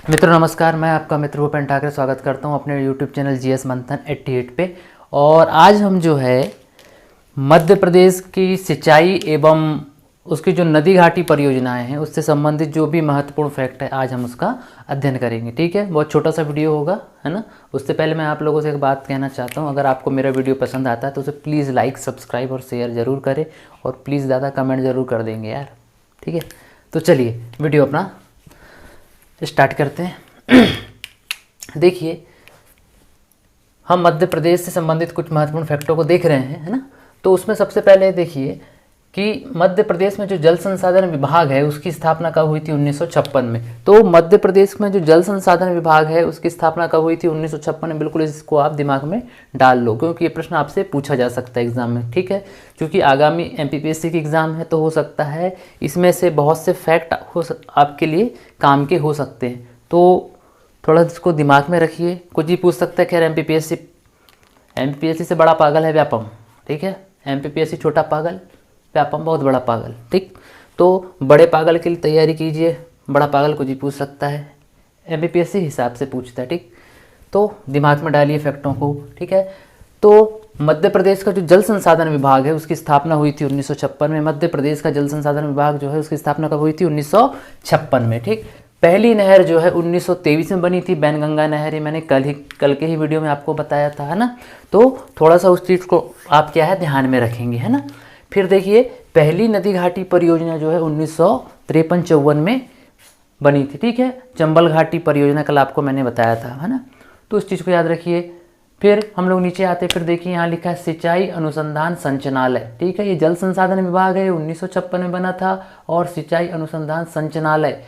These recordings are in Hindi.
मित्रों नमस्कार, मैं आपका मित्र भूपेन ठाकरे स्वागत करता हूं अपने यूट्यूब चैनल जीएस मंथन 88 पे। और आज हम जो है मध्य प्रदेश की सिंचाई एवं उसकी जो नदी घाटी परियोजनाएं हैं उससे संबंधित जो भी महत्वपूर्ण फैक्ट है आज हम उसका अध्ययन करेंगे। ठीक है, बहुत छोटा सा वीडियो होगा, है ना। उससे पहले मैं आप लोगों से एक बात कहना चाहता हूँ, अगर आपको मेरा वीडियो पसंद आता है तो उसे प्लीज़ लाइक, सब्सक्राइब और शेयर ज़रूर करें और प्लीज़ ज़्यादा कमेंट ज़रूर कर देंगे यार। ठीक है, तो चलिए वीडियो अपना स्टार्ट करते हैं। देखिए, हम मध्य प्रदेश से संबंधित कुछ महत्वपूर्ण फैक्टों को देख रहे हैं, है ना। तो उसमें सबसे पहले देखिए कि मध्य प्रदेश में जो जल संसाधन विभाग है उसकी स्थापना कब हुई थी? 1956 में। तो मध्य प्रदेश में जो जल संसाधन विभाग है उसकी स्थापना कब हुई थी? 1956 में। बिल्कुल इसको आप दिमाग में डाल लो, क्योंकि ये प्रश्न आपसे पूछा जा सकता है एग्जाम में। ठीक है, क्योंकि आगामी एमपीपीएससी की एग्ज़ाम है तो हो सकता है इसमें से बहुत से फैक्ट आपके लिए काम के हो सकते हैं। तो थोड़ा इसको दिमाग में रखिए। कुछ ही पूछ सकता है, खैर एमपीपीएससी से बड़ा पागल है व्यापम। ठीक है, एमपीपीएससी छोटा पागल, व्यापम बहुत बड़ा पागल। ठीक, तो बड़े पागल के लिए तैयारी कीजिए, बड़ा पागल कुछ ही पूछ सकता है, एमपीपीएससी हिसाब से पूछता है। ठीक, तो दिमाग में डालिए फैक्टों को। ठीक है, तो मध्य प्रदेश का जो जल संसाधन विभाग है उसकी स्थापना हुई थी 1956 में। मध्य प्रदेश का जल संसाधन विभाग जो है उसकी स्थापना कब हुई थी? 1956 में। ठीक, पहली नहर जो है 1923 में बनी थी, बैनगंगा नहर। ये मैंने कल के ही वीडियो में आपको बताया था, है ना। तो थोड़ा सा उस चीज़ को आप क्या है ध्यान में रखेंगे, है ना। फिर देखिए, पहली नदी घाटी परियोजना जो है 1953-54 में बनी थी। ठीक है, चंबल घाटी परियोजना कल आपको मैंने बताया था, है ना। तो उस चीज़ को याद रखिए। फिर हम लोग नीचे आते, फिर देखिए यहाँ लिखा है सिंचाई अनुसंधान संचालय। ठीक है, ये जल संसाधन विभाग है, 1956 में बना था। और सिंचाई अनुसंधान संचालय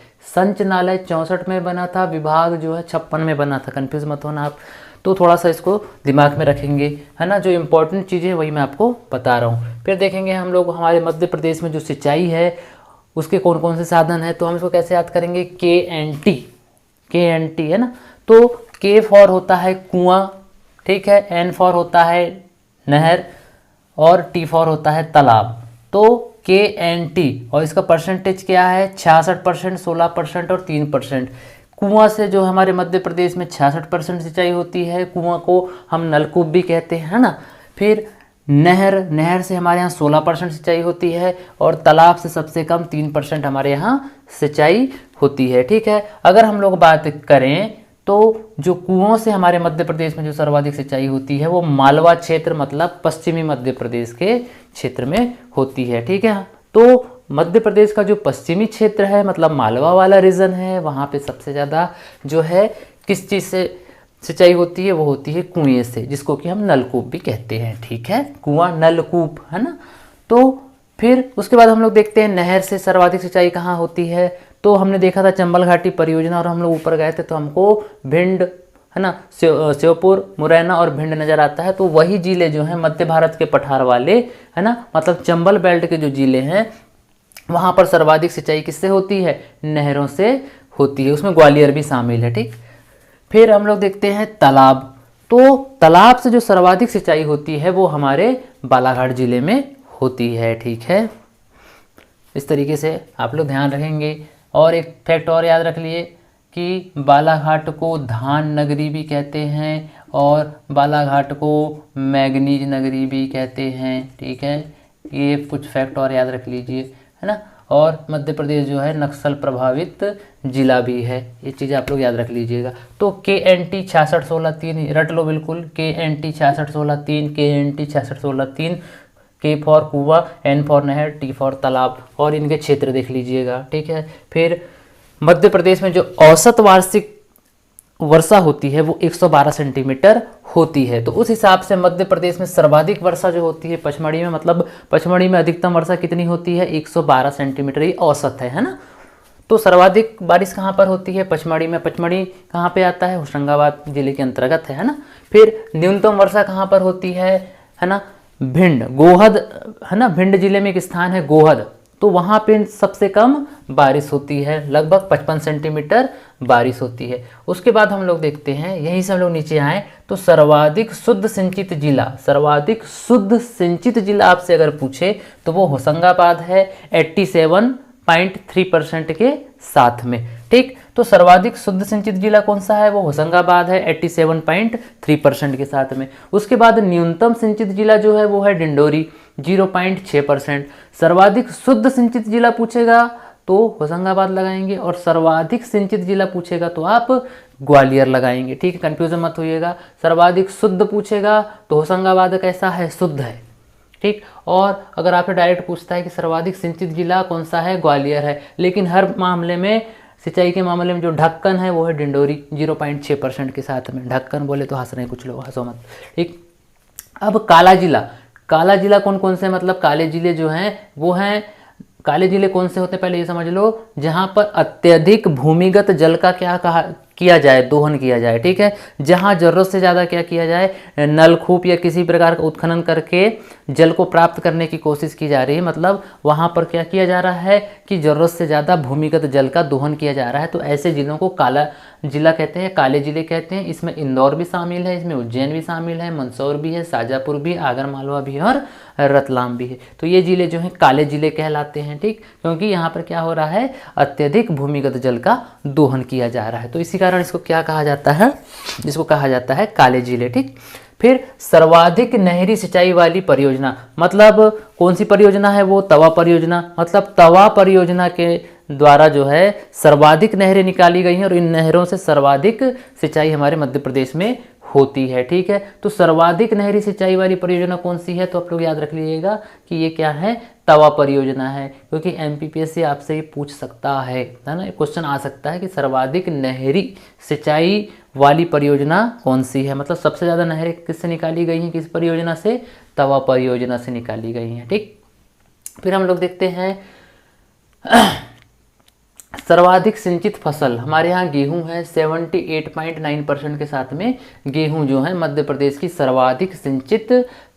64 में बना था, विभाग जो है 56 में बना था। कन्फ्यूज मत होना आप। तो थोड़ा सा इसको दिमाग में रखेंगे, है ना। जो इम्पोर्टेंट चीज़ें वही मैं आपको बता रहा हूँ। फिर देखेंगे हम लोग हमारे मध्य प्रदेश में जो सिंचाई है उसके कौन कौन से साधन हैं। तो हम इसको कैसे याद करेंगे? के एन टी, है ना। तो के फॉर होता है कुआं, ठीक है, एन फॉर होता है नहर और टी फॉर होता है तालाब। तो के-एन-टी और इसका परसेंटेज क्या है? 66%, 16% और 3%। कुआं से जो हमारे मध्य प्रदेश में 66% सिंचाई होती है, कुआं को हम नलकूप भी कहते हैं, है ना। फिर नहर से हमारे यहाँ 16% सिंचाई होती है और तालाब से सबसे कम 3% हमारे यहाँ सिंचाई होती है। ठीक है, अगर हम लोग बात करें तो जो कुओं से हमारे मध्य प्रदेश में जो सर्वाधिक सिंचाई होती है वो मालवा क्षेत्र, मतलब पश्चिमी मध्य प्रदेश के क्षेत्र में होती है। ठीक है, तो मध्य प्रदेश का जो पश्चिमी क्षेत्र है, मतलब मालवा वाला रीजन है, वहाँ पे सबसे ज़्यादा जो है किस चीज़ से सिंचाई होती है? वो होती है कुएं से, जिसको कि हम नलकूप भी कहते हैं। ठीक है, कुआं नलकूप, है ना। तो फिर उसके बाद हम लोग देखते हैं नहर से सर्वाधिक सिंचाई कहाँ होती है। तो हमने देखा था चंबल घाटी परियोजना, और हम लोग ऊपर गए थे तो हमको भिंड, है ना, श्योपुर, मुरैना और भिंड नज़र आता है। तो वही जिले जो हैं मध्य भारत के पठार वाले, है ना, मतलब चंबल बेल्ट के जो जिले हैं वहाँ पर सर्वाधिक सिंचाई किससे होती है? नहरों से होती है। उसमें ग्वालियर भी शामिल है। ठीक, फिर हम लोग देखते हैं तालाब। तो तालाब से जो सर्वाधिक सिंचाई होती है वो हमारे बालाघाट जिले में होती है। ठीक है, इस तरीके से आप लोग ध्यान रखेंगे। और एक फैक्ट और याद रख लिए कि बालाघाट को धान नगरी भी कहते हैं और बालाघाट को मैंगनीज नगरी भी कहते हैं। ठीक है, ये कुछ फैक्ट और याद रख लीजिए, है ना। और मध्य प्रदेश जो है नक्सल प्रभावित जिला भी है, ये चीज़ आप लोग याद रख लीजिएगा। तो के-एन-टी 6616-3 रट लो बिल्कुल, के-एन-टी 6616-3, के-एन-टी 6616-3, के फॉर कुआं, एन फॉर नहर, टी फॉर तालाब, और इनके क्षेत्र देख लीजिएगा। ठीक है, फिर मध्य प्रदेश में जो औसत वार्षिक वर्षा होती है वो 112 सेंटीमीटर होती है। तो उस हिसाब से मध्य प्रदेश में सर्वाधिक वर्षा जो होती है पचमढ़ी में, मतलब पचमढ़ी में अधिकतम वर्षा कितनी होती है? 112 सेंटीमीटर, ये औसत है ना। तो सर्वाधिक बारिश कहाँ पर होती है? पचमढ़ी में। पचमढ़ी कहाँ पे आता है? होशंगाबाद जिले के अंतर्गत है ना। फिर न्यूनतम वर्षा कहाँ पर होती है ना? भिंड, गोहद, है ना, भिंड जिले में एक स्थान है गोहद, तो वहाँ पे सबसे कम बारिश होती है, लगभग 55 सेंटीमीटर बारिश होती है। उसके बाद हम लोग देखते हैं, यहीं से हम लोग नीचे आए तो सर्वाधिक शुद्ध सिंचित जिला, सर्वाधिक शुद्ध सिंचित जिला आपसे अगर पूछे तो वो होशंगाबाद है 87.3% के साथ में। ठीक। तो सर्वाधिक शुद्ध सिंचित जिला कौन सा है, वो होशंगाबाद है 87.3% के साथ में। उसके बाद न्यूनतम सिंचित जिला जो है वो है डिंडोरी 0.6%। सर्वाधिक शुद्ध सिंचित जिला पूछेगा तो होशंगाबाद लगाएंगे, और सर्वाधिक सिंचित जिला पूछेगा तो आप ग्वालियर लगाएंगे, ठीक है, कंफ्यूजन मत होइएगा। सर्वाधिक शुद्ध पूछेगा तो होशंगाबाद कैसा है, शुद्ध है, ठीक। और अगर आपसे डायरेक्ट पूछता है कि सर्वाधिक सिंचित जिला कौन सा है, ग्वालियर है। लेकिन हर मामले में, सिंचाई के मामले में जो ढक्कन है वो है डिंडोरी 0.6% के साथ में। ढक्कन बोले तो हंस रहे हैं कुछ लोग, हंसो मत, ठीक। अब काला जिला, काला जिला कौन कौन से, मतलब काले जिले जो हैं वो हैं, काले जिले कौन से होते हैं पहले ये समझ लो, जहां पर अत्यधिक भूमिगत जल का क्या किया जाए, दोहन किया जाए, ठीक है। जहां जरूरत से ज़्यादा क्या किया जाए, नलकूप या किसी प्रकार का उत्खनन करके जल को प्राप्त करने की कोशिश की जा रही है, मतलब वहां पर क्या किया जा रहा है कि जरूरत से ज़्यादा भूमिगत जल का दोहन किया जा रहा है। तो ऐसे जिलों को काला जिला कहते हैं, काले जिले कहते हैं। इसमें इंदौर भी शामिल है, इसमें उज्जैन भी शामिल है, मंदसौर भी है, शाजापुर भी, आगर मालवा भी और रतलाम भी है। तो ये जिले जो हैं काले जिले कहलाते हैं, ठीक, क्योंकि यहाँ पर क्या हो रहा है, अत्यधिक भूमिगत जल का दोहन किया जा रहा है। तो इसी कारण इसको क्या कहा जाता है, जिसको कहा जाता है काले जिले, ठीक। फिर सर्वाधिक नहरी सिंचाई वाली परियोजना, मतलब कौन सी परियोजना है वो, तवा परियोजना। मतलब तवा परियोजना के द्वारा जो है सर्वाधिक नहरें निकाली गई हैं और इन नहरों से सर्वाधिक सिंचाई हमारे मध्य प्रदेश में होती है, ठीक है। तो सर्वाधिक नहरी सिंचाई वाली परियोजना कौन सी है, तो आप लोग याद रख लीजिएगा कि ये क्या है, तवा परियोजना है, क्योंकि एमपीपीएससी आपसे ये पूछ सकता है ना, क्वेश्चन आ सकता है कि सर्वाधिक नहरी सिंचाई वाली परियोजना कौन सी है, मतलब सबसे ज़्यादा नहरें किससे निकाली गई हैं, किस परियोजना से, तवा परियोजना से निकाली गई हैं, ठीक। फिर हम लोग देखते हैं सर्वाधिक सिंचित फसल, हमारे यहाँ गेहूं है 78.9% के साथ में। गेहूं जो है मध्य प्रदेश की सर्वाधिक सिंचित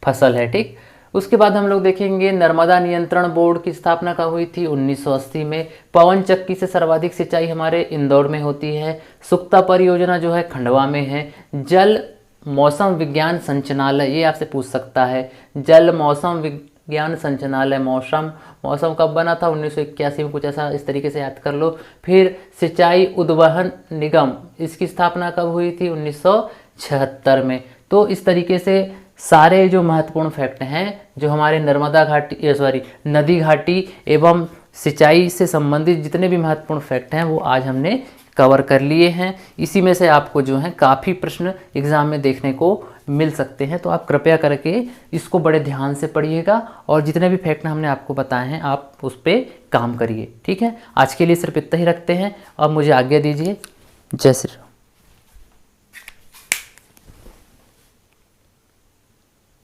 फसल है, ठीक। उसके बाद हम लोग देखेंगे नर्मदा नियंत्रण बोर्ड की स्थापना कब हुई थी, 1980 में। पवन चक्की से सर्वाधिक सिंचाई हमारे इंदौर में होती है। सुक्ता परियोजना जो है खंडवा में है। जल मौसम विज्ञान संचालनालय, ये आपसे पूछ सकता है, जल मौसम विज्ञान संचालनालय, मौसम कब बना था, 1981 में, कुछ ऐसा इस तरीके से याद कर लो। फिर सिंचाई उद्वहन निगम, इसकी स्थापना कब हुई थी, 1976 में। तो इस तरीके से सारे जो महत्वपूर्ण फैक्ट हैं जो हमारे नर्मदा घाटी नदी घाटी एवं सिंचाई से संबंधित जितने भी महत्वपूर्ण फैक्ट हैं वो आज हमने कवर कर लिए हैं। इसी में से आपको जो है काफ़ी प्रश्न एग्जाम में देखने को मिल सकते हैं, तो आप कृपया करके इसको बड़े ध्यान से पढ़िएगा और जितने भी फैक्ट हमने आपको बताए हैं आप उस पर काम करिए, ठीक है। आज के लिए सिर्फ इतना ही रखते हैं और मुझे आज्ञा दीजिए। जय श्री राम।